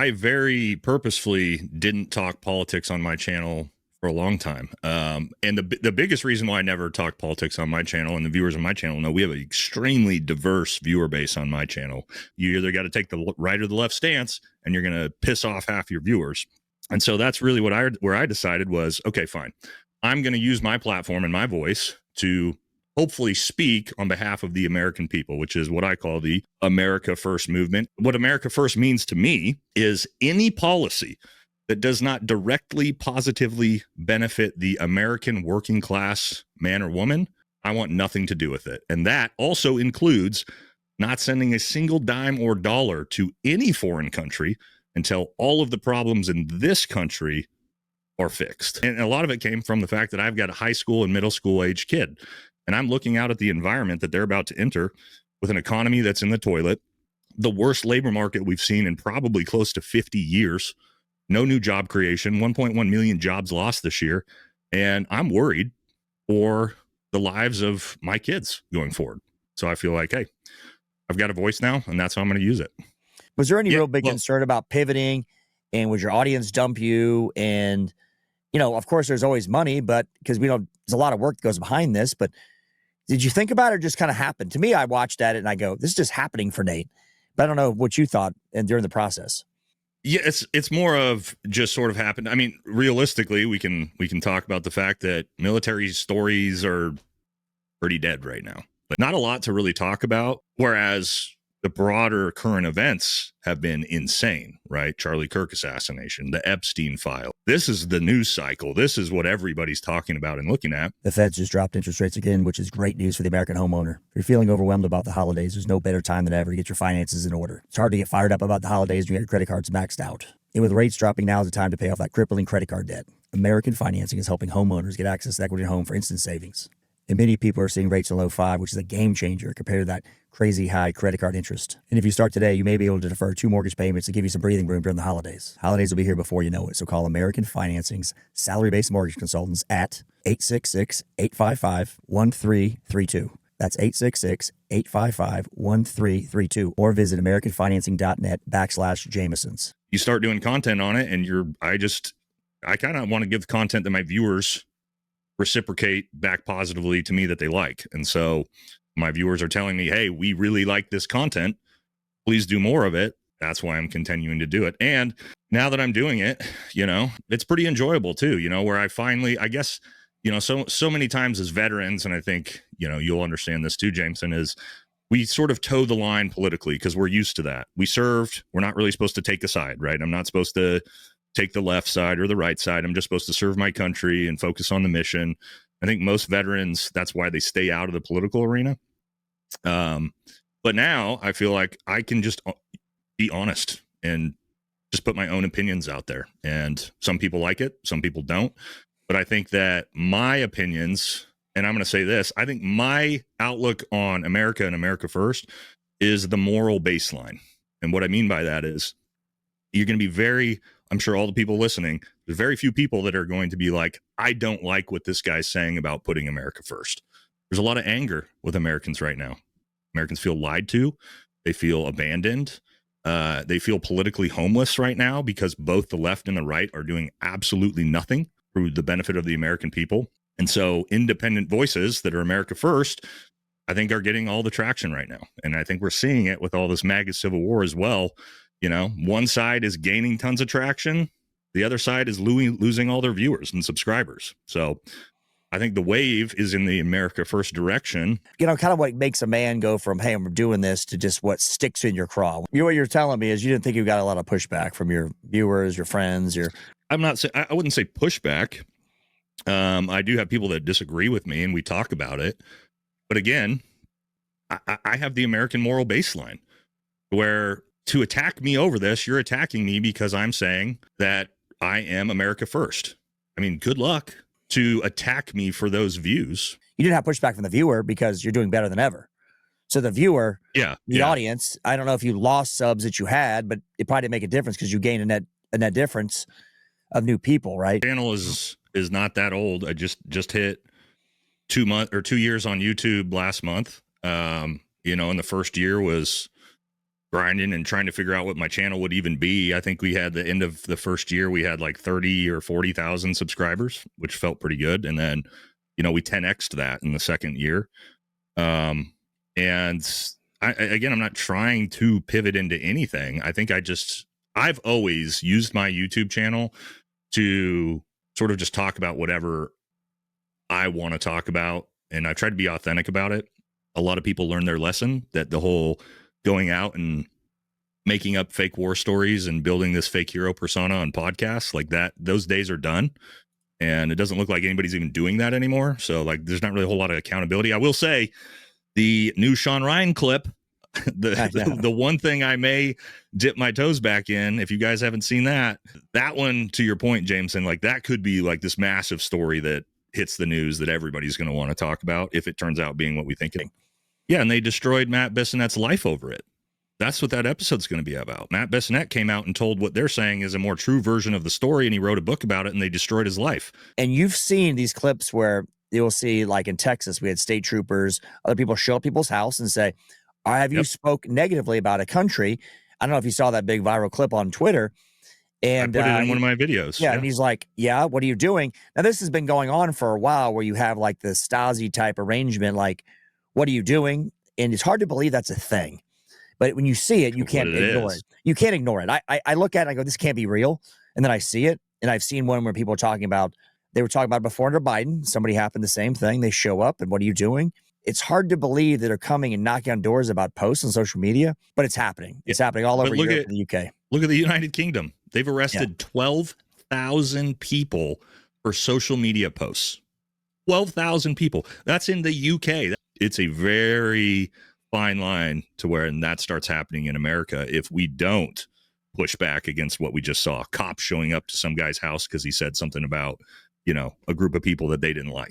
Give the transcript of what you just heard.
I very purposefully didn't talk politics on my channel for a long time. And the biggest reason why I never talked politics on my channel, and the viewers on my channel know, we have an extremely diverse viewer base on my channel. You either got to take the right or the left stance, and you're going to piss off half your viewers. And so that's really where I decided was, okay, fine. I'm going to use my platform and my voice to hopefully speak on behalf of the American people, which is what I call the America First movement. What America First means to me is any policy that does not directly positively benefit the American working class man or woman, I want nothing to do with it. And that also includes not sending a single dime or dollar to any foreign country until all of the problems in this country are fixed. And a lot of it came from the fact that I've got a high school and middle school age kid. And I'm looking out at the environment that they're about to enter with an economy that's in the toilet, the worst labor market we've seen in probably close to 50 years, no new job creation, 1.1 million jobs lost this year. And I'm worried for the lives of my kids going forward. So I feel like, hey, I've got a voice now, and that's how I'm going to use it. Was there any real big concern about pivoting? And would your audience dump you? And, of course, there's always money, but because there's a lot of work that goes behind this, but did you think about it or just kind of happened? To me, I watched at it and I go, this is just happening for Nate. But I don't know what you thought during the process. Yeah, it's more of just sort of happened. I mean, realistically, we can talk about the fact that military stories are pretty dead right now. But not a lot to really talk about, whereas the broader current events have been insane, right? Charlie Kirk assassination, the Epstein file. This is the news cycle. This is what everybody's talking about and looking at. The Feds just dropped interest rates again, which is great news for the American homeowner. If you're feeling overwhelmed about the holidays, there's no better time than ever to get your finances in order. It's hard to get fired up about the holidays when you get your credit cards maxed out. And with rates dropping, now is the time to pay off that crippling credit card debt. American Financing is helping homeowners get access to equity in home for instant savings. And many people are seeing rates in low 5, which is a game changer compared to that crazy high credit card interest. And if you start today, you may be able to defer 2 mortgage payments and give you some breathing room during the holidays. Holidays will be here before you know it. So call American Financing's salary-based mortgage consultants at 866-855-1332. That's 866-855-1332. Or visit americanfinancing.net/Jamesons. You start doing content on it, and I kind of want to give content that my viewers reciprocate back positively to me that they like. And so my viewers are telling me, hey, we really like this content. Please do more of it. That's why I'm continuing to do it. And now that I'm doing it, it's pretty enjoyable too, where I finally, I guess, so many times as veterans, and I think, you'll understand this too, Jameson, is we sort of toe the line politically because we're used to that. We served. We're not really supposed to take a side, right? I'm not supposed to take the left side or the right side. I'm just supposed to serve my country and focus on the mission. I think most veterans, that's why they stay out of the political arena. But now I feel like I can just be honest and just put my own opinions out there. And some people like it, some people don't. But I think that my opinions, and I'm going to say this, I think my outlook on America and America First is the moral baseline. And what I mean by that is you're going to be I'm sure all the people listening, there's very few people that are going to be like, I don't like what this guy's saying about putting America first. There's a lot of anger with Americans right now. Americans feel lied to. They feel abandoned. They feel politically homeless right now because both the left and the right are doing absolutely nothing for the benefit of the American people. And so independent voices that are America first, I think are getting all the traction right now. And I think we're seeing it with all this MAGA civil war as well. One side is gaining tons of traction. The other side is losing all their viewers and subscribers. So I think the wave is in the America First direction. Kind of what makes a man go from, hey, I'm doing this, to just what sticks in your craw. What you're telling me is you didn't think you got a lot of pushback from your viewers, your friends, I wouldn't say pushback. I do have people that disagree with me and we talk about it. But again, I have the American moral baseline where to attack me over this, you're attacking me because I'm saying that I am America First. I mean, good luck to attack me for those views. You didn't have pushback from the viewer because you're doing better than ever. So the viewer, the audience, I don't know if you lost subs that you had, but it probably didn't make a difference because you gained a net difference of new people, right? The channel is not that old. I just hit 2 years on YouTube last month. And the first year was grinding and trying to figure out what my channel would even be. I think we had the end of the first year, we had like 30 or 40,000 subscribers, which felt pretty good. And then, we 10x'd that in the second year. And again, I'm not trying to pivot into anything. I think I've always used my YouTube channel to sort of just talk about whatever I want to talk about. And I tried to be authentic about it. A lot of people learned their lesson, that the whole going out and making up fake war stories and building this fake hero persona on podcasts like that, those days are done. And it doesn't look like anybody's even doing that anymore. So like, there's not really a whole lot of accountability. I will say the new Sean Ryan clip, the one thing I may dip my toes back in, if you guys haven't seen that one, to your point, Jameson, like that could be like this massive story that hits the news that everybody's going to want to talk about if it turns out being what we think it. Yeah, and they destroyed Matt Bissonnette's life over it. That's what that episode's going to be about. Matt Bissonnette came out and told what they're saying is a more true version of the story, and he wrote a book about it, and they destroyed his life. And you've seen these clips where you'll see, like in Texas, we had state troopers, other people show up people's house and say, have you spoke negatively about a country? I don't know if you saw that big viral clip on Twitter. And I put it in one of my videos. Yeah, and he's like, what are you doing? Now, this has been going on for a while where you have like the Stasi type arrangement, like, what are you doing? And it's hard to believe that's a thing. But when you see it, you can't ignore it. You can't ignore it. I look at it and I go, this can't be real. And then I see it. And I've seen one where people are talking about, they were talking about before under Biden, somebody happened the same thing. They show up and what are you doing? It's hard to believe that they're coming and knocking on doors about posts on social media, but it's happening. It's happening all over Europe and the UK. Look at the United Kingdom. They've arrested 12,000 people for social media posts. 12,000 people. That's in the UK. It's a very fine line to where, and that starts happening in America if we don't push back against what we just saw. Cops showing up to some guy's house because he said something about, a group of people that they didn't like.